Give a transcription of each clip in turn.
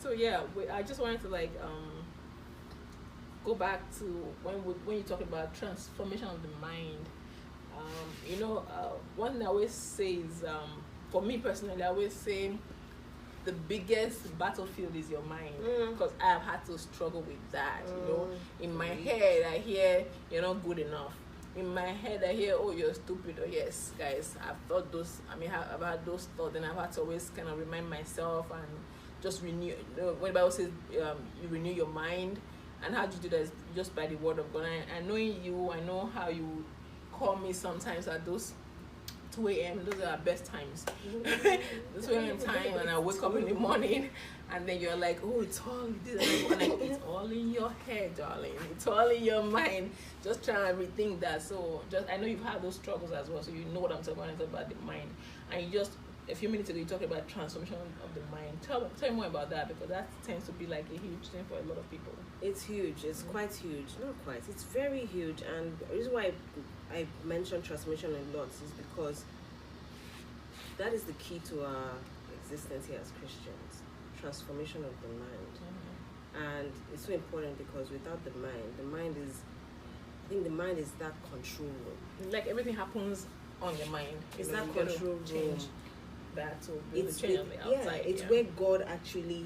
So yeah, I just wanted to like go back to when you talk about transformation of the mind. One thing I always say is, for me personally, I always say the biggest battlefield is your mind, because I have had to struggle with that. In my head I hear you're not good enough. In my head I hear, oh, you're stupid. Oh yes, guys, I've thought those. I've had those thoughts, and I've had to always kind of remind myself and just renew. When the Bible says you renew your mind, and how do you do that? Is just by the word of God. And knowing you, I know how you call me sometimes at those 2 a.m. Those are our best times. This 2 a.m. time, and I wake up in the morning, and then you're like, oh, it's all this. It's all in your head, darling. It's all in your mind. Just trying to rethink that. So I know you've had those struggles as well, so you know what I'm talking about the mind. And you just a few minutes ago you talked about transformation of the mind. Tell me more about that, because that tends to be like a huge thing for a lot of people. It's huge. It's quite huge. Not quite. It's very huge. And the reason why I mention transformation a lot is because that is the key to our existence here as Christians. Transformation of the mind. And it's so important because without the mind is, I think the mind is that control room. Like everything happens on your mind. It's that control room. Change that to change on the outside. It's where God actually,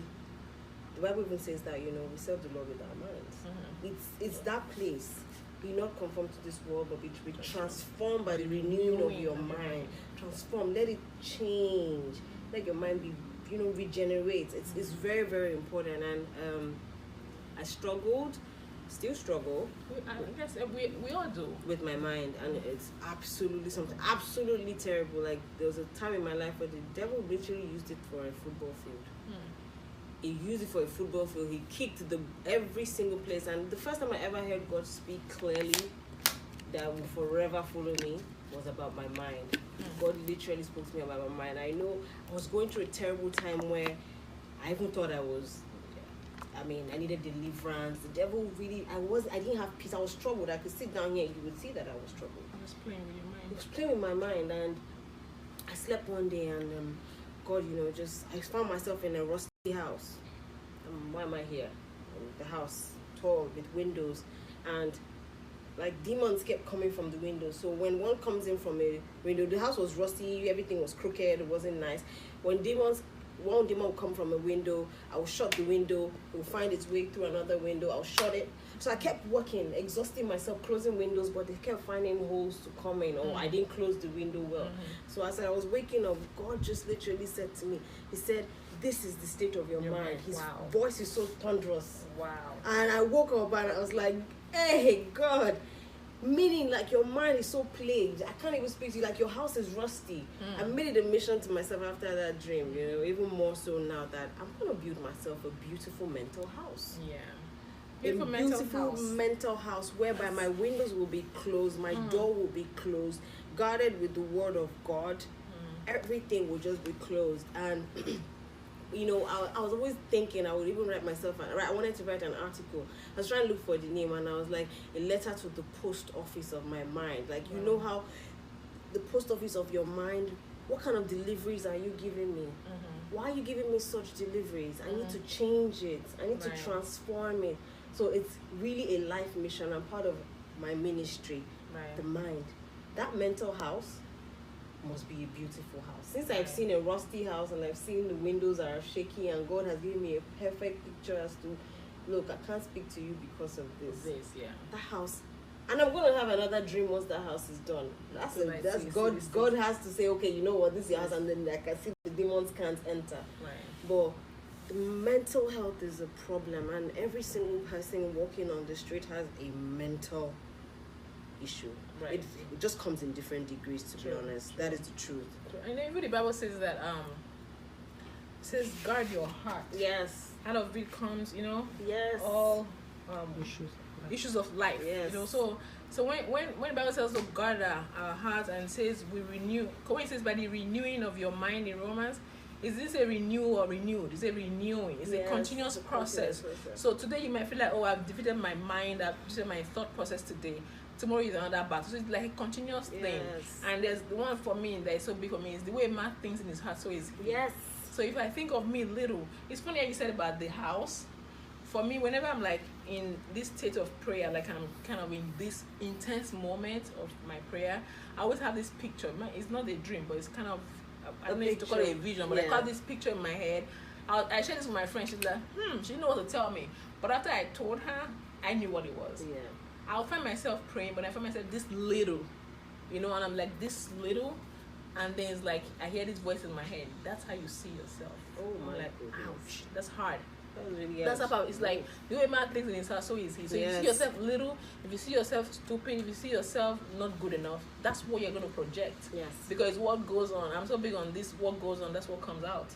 the Bible even says that, we serve the Lord with our minds. It's that place. Be not conformed to this world, but be transformed by the renewing of your mind. Transform, let it change. Let your mind be, regenerate. It's very, very important. And I struggled, still struggle. I guess we all do. With my mind, and it's absolutely something absolutely terrible. Like, there was a time in my life where the devil literally used it for a football field. He used it for a football field. He kicked every single place. And the first time I ever heard God speak clearly that will forever follow me was about my mind. God literally spoke to me about my mind. I know I was going through a terrible time where I even thought I needed deliverance. The devil really, I didn't have peace. I was troubled. I could sit down here, you would see that I was troubled. I was playing with your mind. I was playing with my mind, and I slept one day, and God, I found myself in a rusty house. Why am I here? The house, tall, with windows, and like demons kept coming from the window. So when one comes in from a window, the house was rusty, everything was crooked, it wasn't nice. When one demon would come from a window, I would shut the window, it would find its way through another window, I'll shut it. So I kept working, exhausting myself, closing windows, but they kept finding holes to come in, or I didn't close the window well. So as I was waking up, God just literally said to me, He said, this is the state of your mind. His voice is so thunderous. Wow. And I woke up and I was like, hey, God. Meaning, like, your mind is so plagued. I can't even speak to you. Like, your house is rusty. I made it a mission to myself after that dream, even more so now that I'm going to build myself a beautiful mental house. Yeah. Beautiful mental house whereby my windows will be closed, my door will be closed, guarded with the word of God. Everything will just be closed. And I was always thinking I would even write myself. I wanted to write an article. I was trying to look for the name, and I was like, a letter to the post office of my mind. Like, you know how the post office of your mind, what kind of deliveries are you giving me? Why are you giving me such deliveries? I need to change it. I need to transform it. So it's really a life mission. I'm part of my ministry, the mind. That mental house must be a beautiful house. Since I've seen a rusty house and I've seen the windows are shaky, and God has given me a perfect picture as to, look, I can't speak to you because of this. That house, and I'm going to have another dream once that house is done. That's God. God has to say, okay, you know what, this is your house, and then I can see the demons can't enter. But the mental health is a problem, and every single person walking on the street has a mental issue. It just comes in different degrees, to be honest. That is the truth. And even the Bible says that says guard your heart. Yes. Out of it comes, yes, all issues of life. Yes. So when the Bible says to guard our hearts, and says we renew, when it says by the renewing of your mind in Romans, is this a renew or renewed? Is it renewing? It's a continuous process. So today you might feel like, oh, I've defeated my mind, I've defeated my thought process today. Tomorrow is another battle. So it's like a continuous thing. And there's the one for me that is so big for me is the way man thinks in his heart, so is he. Yes. So if I think of me little, it's funny how you said about the house. For me, whenever I'm like in this state of prayer, like I'm kind of in this intense moment of my prayer, I always have this picture. It's not a dream, but it's kind of, I don't know if to call it a vision, but I call this picture in my head. I shared this with my friend. She's like, she didn't know what to tell me. But after I told her, I knew what it was. Yeah. I'll find myself praying, but I find myself this little, and I'm like this little, and then it's like I hear this voice in my head. That's how you see yourself. Oh my like, goodness. ouch, that's hard. Really that's how it's like the way man thinks in his heart so easy. So you see yourself little, if you see yourself stupid, if you see yourself not good enough, that's what you're going to project. Yes. Because what goes on, I'm so big on this, what goes on, that's what comes out.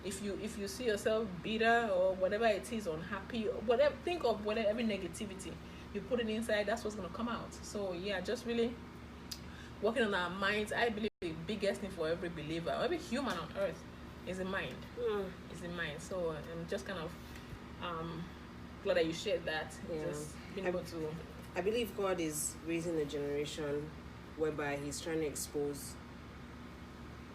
If you see yourself bitter or whatever it is, unhappy, or whatever, think of whatever, every negativity, you put it inside, that's what's going to come out. So yeah, just really working on our minds. I believe the biggest thing for every believer, every human on earth, is the mind. Is the mind. So I'm just kind of glad that you shared that. Just being able to. I believe God is raising a generation whereby He's trying to expose.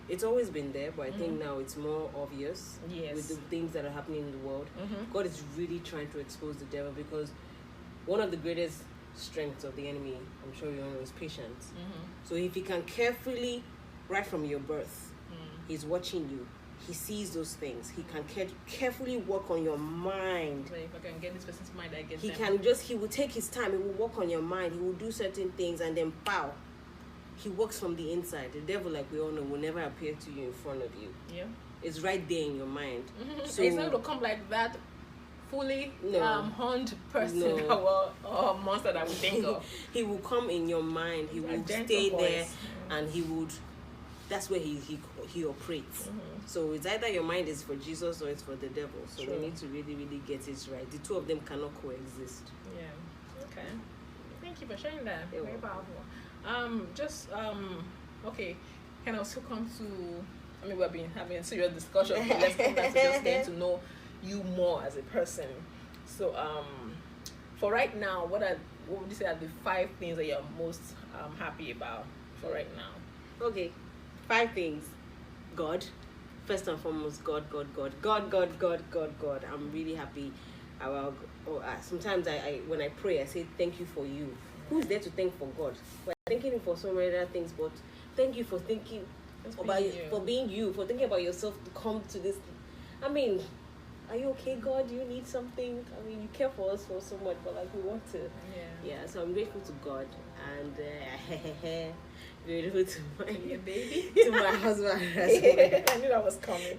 It's always been there, but I think now it's more obvious with the things that are happening in the world. God is really trying to expose the devil, because one of the greatest strengths of the enemy, I'm sure you all know, is patience. So if he can carefully, right from your birth, he's watching you. He sees those things. He can carefully work on your mind. So if I can get this person's mind, I get he will take his time. He will work on your mind. He will do certain things, and then pow, he works from the inside. The devil, like we all know, will never appear to you in front of you. Yeah, it's right there in your mind. So it's not going to come like that fully horned person or monster that we think of. He will come in your mind. He will stay there, and he would. That's where he operates. So it's either your mind is for Jesus or it's for the devil. So we need to really, really get it right. The two of them cannot coexist. Yeah. Okay. Thank you for sharing that. Very powerful. Okay. Can I also come to? We've been having a serious discussion. Okay, let's come back to just getting to know you more as a person. So, for right now, what would you say are the 5 things that you're most happy about for right now? Okay, 5 things. God, first and foremost, God. I'm really happy about. Sometimes I when I pray, I say thank you for you. Who's there to thank for God? We're thanking Him for so many other things, but thank you for thinking about for being you, for thinking about yourself to come to this. Are you okay, God? Do you need something? You care for us for so much, but we want to. Yeah. So I'm grateful to God, and grateful to my baby, to my husband as well. I knew that was coming.